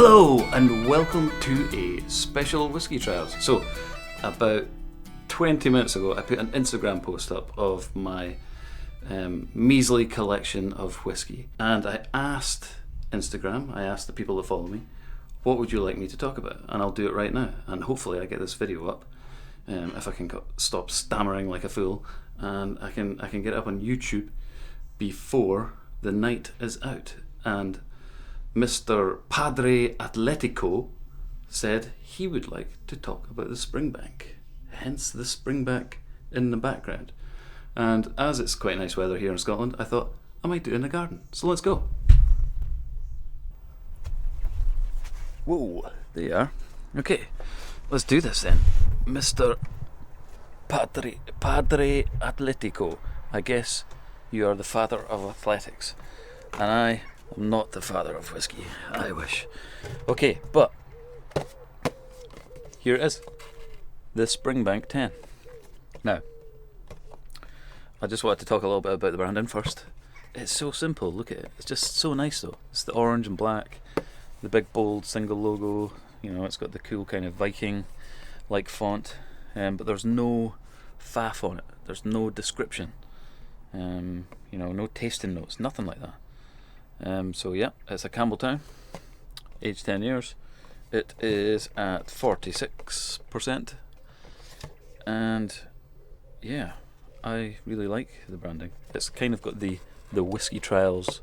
Hello and welcome to a special whiskey trials. So, about 20 minutes ago, I put an Instagram post up of my measly collection of whiskey, and I asked the people that follow me, what would you like me to talk about? And I'll do it right now, and hopefully I get this video up if I can stop stammering like a fool, and I can get it up on YouTube before the night is out. And Mr. Padreatletico said he would like to talk about the Springbank, hence the Springbank in the background. And as it's quite nice weather here in Scotland, I thought I might do it in the garden. So let's go. Whoa, there you are. Okay, let's do this then. Mr. Padreatletico, I guess you are the father of athletics, and I am not the father of whiskey. I wish. Okay, but here it is, the Springbank 10. Now, I just wanted to talk a little bit about the branding first. It's so simple, look at it. It's just so nice though. It's the orange and black, the big bold single logo, you know, it's got the cool kind of Viking-like font, but there's no faff on it. There's no description, you know, no tasting notes, nothing like that. So yeah, it's a Campbelltown, aged 10 years. It is at 46%, and yeah, I really like the branding. It's kind of got the Whiskey Trials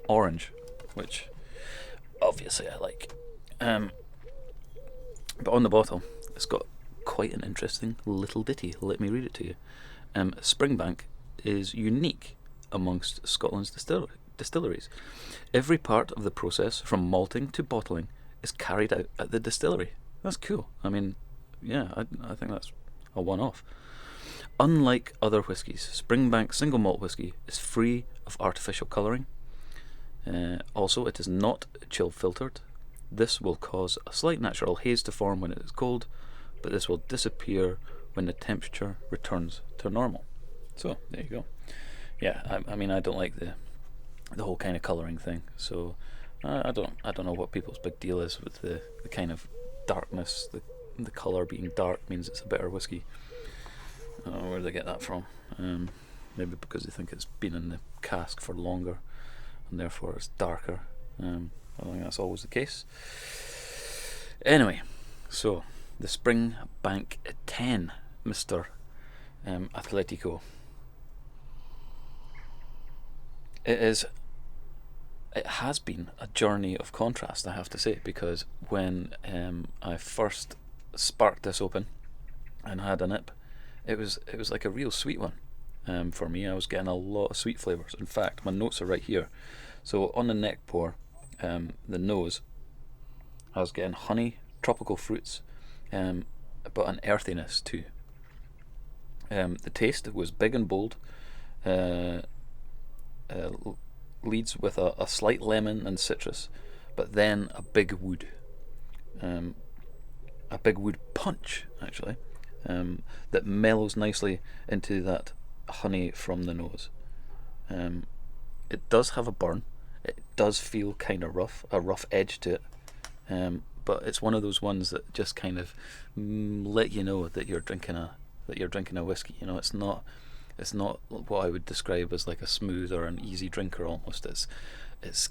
orange, which obviously I like. But on the bottle, it's got quite an interesting little ditty. Let me read it to you. Springbank is unique amongst Scotland's distilleries. Every part of the process, from malting to bottling, is carried out at the distillery. That's cool. I mean, yeah, I think that's a one-off. Unlike other whiskies, Springbank single malt whisky is free of artificial colouring. Also, it is not chill filtered. This will cause a slight natural haze to form when it is cold, but this will disappear when the temperature returns to normal. So there you go. Yeah, I mean, I don't like the whole kind of colouring thing, so I don't know what people's big deal is with the kind of darkness. The colour being dark means it's a better whiskey. I don't know where they get that from. Maybe because they think it's been in the cask for longer and therefore it's darker. I don't think that's always the case. Anyway, so the Springbank 10, Mr. Atletico. It has been a journey of contrast, I have to say, because when I first sparked this open and had a nip, it was like a real sweet one. For me, I was getting a lot of sweet flavours. In fact, my notes are right here. So on the neck pour, the nose, I was getting honey, tropical fruits, but an earthiness too. The taste was big and bold. Leads with a slight lemon and citrus, but then a big wood punch actually, that mellows nicely into that honey from the nose. It does have a burn. It does feel kind of rough, a rough edge to it, but it's one of those ones that just kind of let you know that you're drinking a whiskey. You know, it's not what I would describe as like a smooth or an easy drinker almost. It is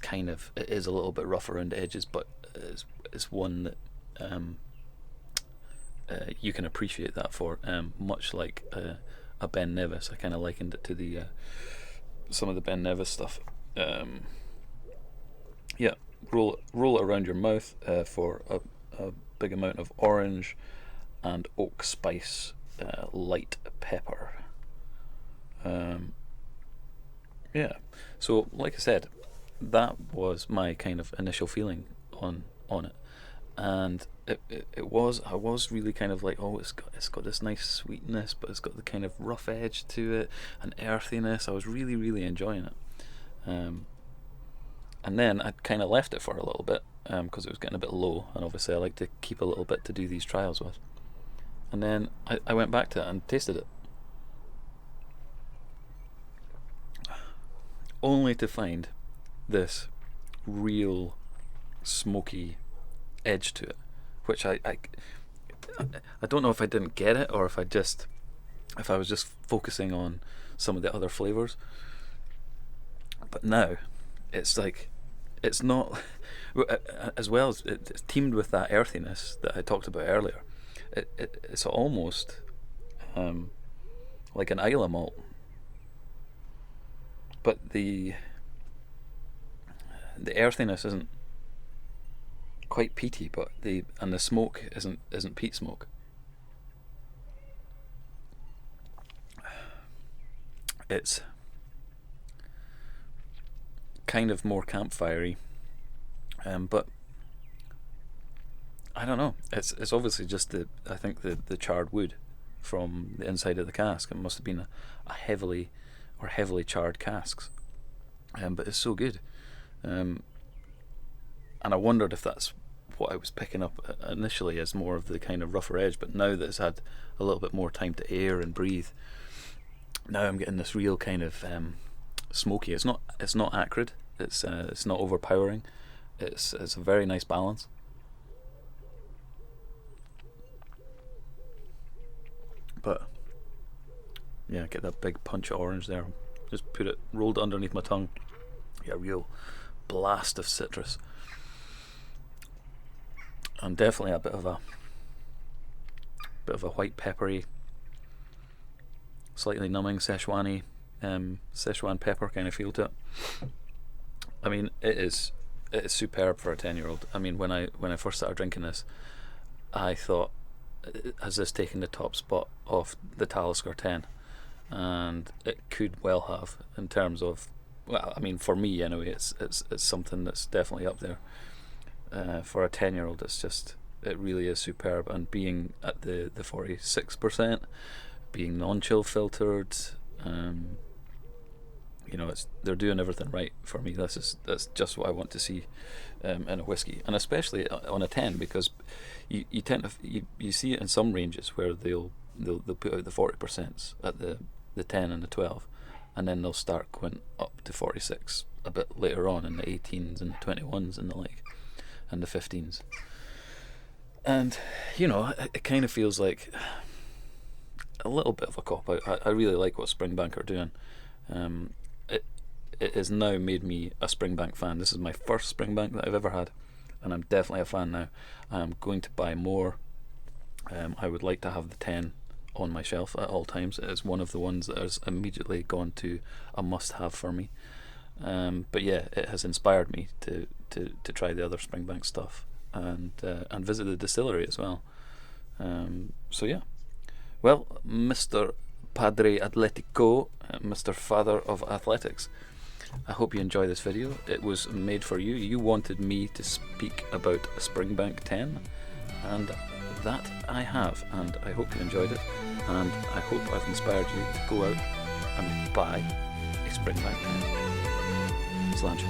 a little bit rough around the edges, but it's one that you can appreciate that for, much like a Ben Nevis. I kind of likened it to the some of the Ben Nevis stuff. Yeah, roll it around your mouth for a big amount of orange and oak spice, light pepper. Yeah, so like I said, that was my kind of initial feeling on it, and I was really kind of like, oh, it's got this nice sweetness, but it's got the kind of rough edge to it, and earthiness. I was really, really enjoying it, and then I kind of left it for a little bit because it was getting a bit low, and obviously I like to keep a little bit to do these trials with, and then I went back to it and tasted it, only to find this real smoky edge to it, which I don't know if I didn't get it, or if I was just focusing on some of the other flavours. But now it's like, it's not, as well as it's teamed with that earthiness that I talked about earlier. It's almost like an Islay malt, but the earthiness isn't quite peaty, but the smoke isn't peat smoke. It's kind of more campfirey, but I don't know. It's obviously just I think the charred wood from the inside of the cask. It must have been a heavily charred casks, but it's so good. And I wondered if that's what I was picking up initially as more of the kind of rougher edge, but now that it's had a little bit more time to air and breathe, now I'm getting this real kind of smoky. It's not acrid. It's not overpowering. It's a very nice balance. But yeah, get that big punch of orange there. Just put it rolled underneath my tongue. Yeah, a real blast of citrus. And definitely a bit of a white peppery, slightly numbing Szechuan pepper kind of feel to it. I mean, it is superb for a 10-year-old. I mean, when I first started drinking this, I thought, has this taken the top spot off the Talisker 10? And it could well have, in terms of, well, I mean, for me anyway, it's something that's definitely up there. For a 10-year-old, it really is superb. And being at the 46%, being non-chill filtered, they're doing everything right for me. That's just what I want to see in a whiskey, and especially on a 10, because you tend to you see it in some ranges where they'll put out the 40% at the 10 and the 12, and then they'll start going up to 46 a bit later on in the 18s and 21s and the like, and the 15s. And it kind of feels like a little bit of a cop out. I really like what Springbank are doing. It has now made me a Springbank fan. This is my first Springbank that I've ever had, and I'm definitely a fan now. I'm going to buy more. I would like to have the 10 on my shelf at all times. It is one of the ones that has immediately gone to a must-have for me. But yeah, it has inspired me to try the other Springbank stuff and visit the distillery as well. So yeah. Well, Mr. Padreatletico, Mr. Father of Athletics, I hope you enjoy this video. It was made for you. You wanted me to speak about a Springbank 10, and that I have, and I hope you enjoyed it, and I hope I've inspired you to go out and buy a Springbank 10. Sláinte.